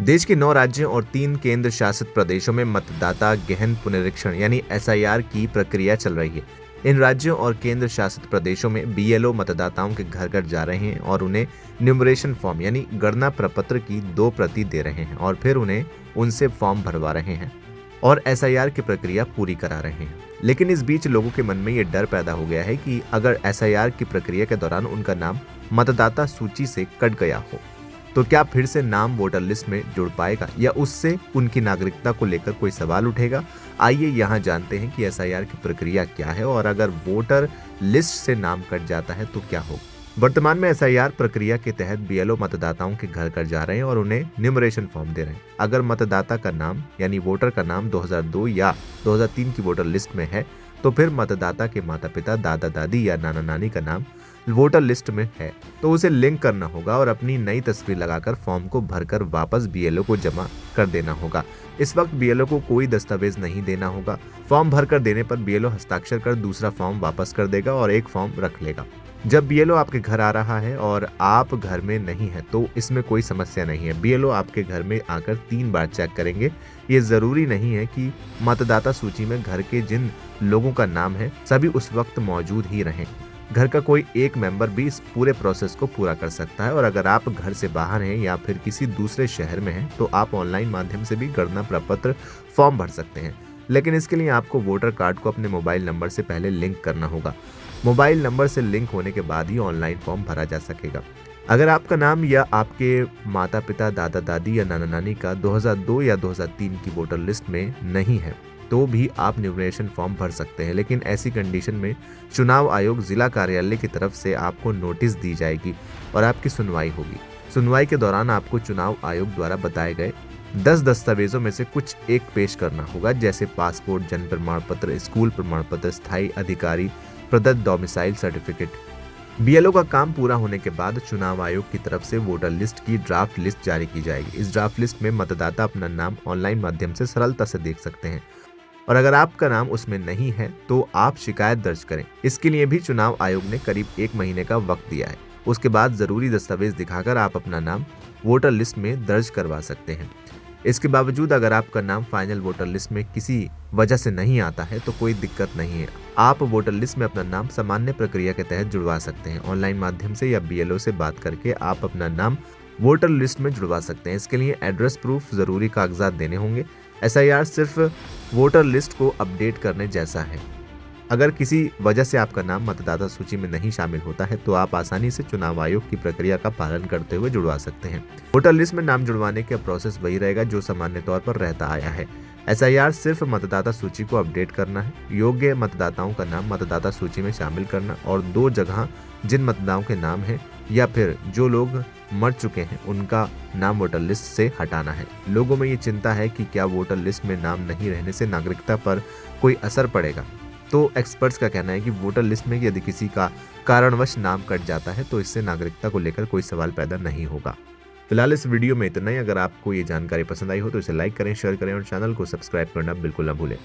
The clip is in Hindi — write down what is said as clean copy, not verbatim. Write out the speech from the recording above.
देश के 9 राज्यों और 3 केंद्र शासित प्रदेशों में मतदाता गहन पुनरीक्षण यानी एसआईआर की प्रक्रिया चल रही है। इन राज्यों और केंद्र शासित प्रदेशों में बीएलओ मतदाताओं के घर घर जा रहे हैं और उन्हें न्यूमरेशन फॉर्म यानी गणना प्रपत्र की 2 प्रति दे रहे हैं और फिर उन्हें उनसे फॉर्म भरवा रहे हैं और एसआईआर की प्रक्रिया पूरी करा रहे हैं। लेकिन इस बीच लोगों के मन में ये डर पैदा हो गया है कि अगर एसआईआर की प्रक्रिया के दौरान उनका नाम मतदाता सूची से कट गया हो तो क्या फिर से नाम वोटर लिस्ट में जुड़ पाएगा या उससे उनकी नागरिकता को लेकर कोई सवाल उठेगा। आइए यहाँ जानते हैं कि एसआईआर की प्रक्रिया क्या है और अगर वोटर लिस्ट से नाम कट जाता है तो क्या होगा। वर्तमान में एसआईआर प्रक्रिया के तहत बीएलओ मतदाताओं के घर घर जा रहे हैं और उन्हें न्यूमरेशन फॉर्म दे रहे हैं। अगर मतदाता का नाम यानी वोटर का नाम 2002 या 2003 की वोटर लिस्ट में है तो फिर मतदाता के माता पिता, दादा दादी या नाना नानी का नाम वोटर लिस्ट में है तो उसे लिंक करना होगा और अपनी नई तस्वीर लगाकर फॉर्म को भरकर वापस बीएलओ को जमा कर देना होगा। इस वक्त बीएलओ को कोई दस्तावेज नहीं देना होगा। फॉर्म भरकर देने पर बीएलओ हस्ताक्षर कर दूसरा फॉर्म वापस कर देगा और एक फॉर्म रख लेगा। जब बीएलओ आपके घर आ रहा है और आप घर में नहीं है तो इसमें कोई समस्या नहीं है। बीएलओ आपके घर में आकर 3 बार चेक करेंगे। ये जरूरी नहीं है कि मतदाता सूची में घर के जिन लोगों का नाम है सभी उस वक्त मौजूद ही रहें। घर का कोई एक मेंबर भी इस पूरे प्रोसेस को पूरा कर सकता है और अगर आप घर से बाहर हैं या फिर किसी दूसरे शहर में हैं तो आप ऑनलाइन माध्यम से भी गणना प्रपत्र फॉर्म भर सकते हैं। लेकिन इसके लिए आपको वोटर कार्ड को अपने मोबाइल नंबर से पहले लिंक करना होगा। मोबाइल नंबर से लिंक होने के बाद ही ऑनलाइन फॉर्म भरा जा सकेगा। अगर आपका नाम या आपके माता पिता, दादा दादी या नाना नानी का 2002 या 2003 की वोटर लिस्ट में नहीं है तो भी आप न्यूमरेशन फॉर्म भर सकते हैं। लेकिन ऐसी कंडीशन में चुनाव आयोग जिला कार्यालय की तरफ से आपको नोटिस दी जाएगी और आपकी सुनवाई होगी। सुनवाई के दौरान आपको चुनाव आयोग द्वारा बताए गए 10 दस्तावेजों में से कुछ एक पेश करना होगा, जैसे पासपोर्ट, जन्म प्रमाण पत्र, स्कूल प्रमाण पत्र, स्थायी अधिकारी प्रदत्त डोमिसाइल सर्टिफिकेट। बीएलओ का काम पूरा होने के बाद चुनाव आयोग की तरफ से वोटर लिस्ट की ड्राफ्ट लिस्ट जारी की जाएगी। इस ड्राफ्ट लिस्ट में मतदाता अपना नाम ऑनलाइन माध्यम से सरलता से देख सकते हैं और अगर आपका नाम उसमें नहीं है तो आप शिकायत दर्ज करें। इसके लिए भी चुनाव आयोग ने करीब 1 महीने का वक्त दिया है। उसके बाद जरूरी दस्तावेज दिखाकर आप अपना नाम वोटर लिस्ट में दर्ज करवा सकते हैं। इसके बावजूद अगर आपका नाम फाइनल वोटर लिस्ट में किसी वजह से नहीं आता है तो कोई दिक्कत नहीं है। आप वोटर लिस्ट में अपना नाम सामान्य प्रक्रिया के तहत जुड़वा सकते हैं। ऑनलाइन माध्यम से या बीएलओ से बात करके आप अपना नाम वोटर लिस्ट में जुड़वा सकते हैं। इसके लिए एड्रेस प्रूफ, जरूरी कागजात देने होंगे। एसआईआर सिर्फ वोटर लिस्ट को अपडेट करने जैसा है। अगर किसी वजह से आपका नाम मतदाता सूची में नहीं शामिल होता है तो आप आसानी से चुनाव आयोग की प्रक्रिया का पालन करते हुए जुड़वा सकते हैं। वोटर लिस्ट में नाम जुड़वाने का प्रोसेस वही रहेगा जो सामान्य तौर पर रहता आया है। एसआईआर सिर्फ मतदाता सूची को अपडेट करना है, योग्य मतदाताओं का नाम मतदाता सूची में शामिल करना और 2 जगह जिन मतदाताओं के नाम है या फिर जो लोग मर चुके हैं उनका नाम वोटर लिस्ट से हटाना है। लोगों में ये चिंता है कि क्या वोटर लिस्ट में नाम नहीं रहने से नागरिकता पर कोई असर पड़ेगा। तो एक्सपर्ट्स का कहना है कि वोटर लिस्ट में यदि किसी का कारणवश नाम कट जाता है तो इससे नागरिकता को लेकर कोई सवाल पैदा नहीं होगा। फिलहाल इस वीडियो में इतना ही। अगर आपको ये जानकारी पसंद आई हो तो इसे लाइक करें, शेयर करें और चैनल को सब्सक्राइब करना बिल्कुल ना भूलें।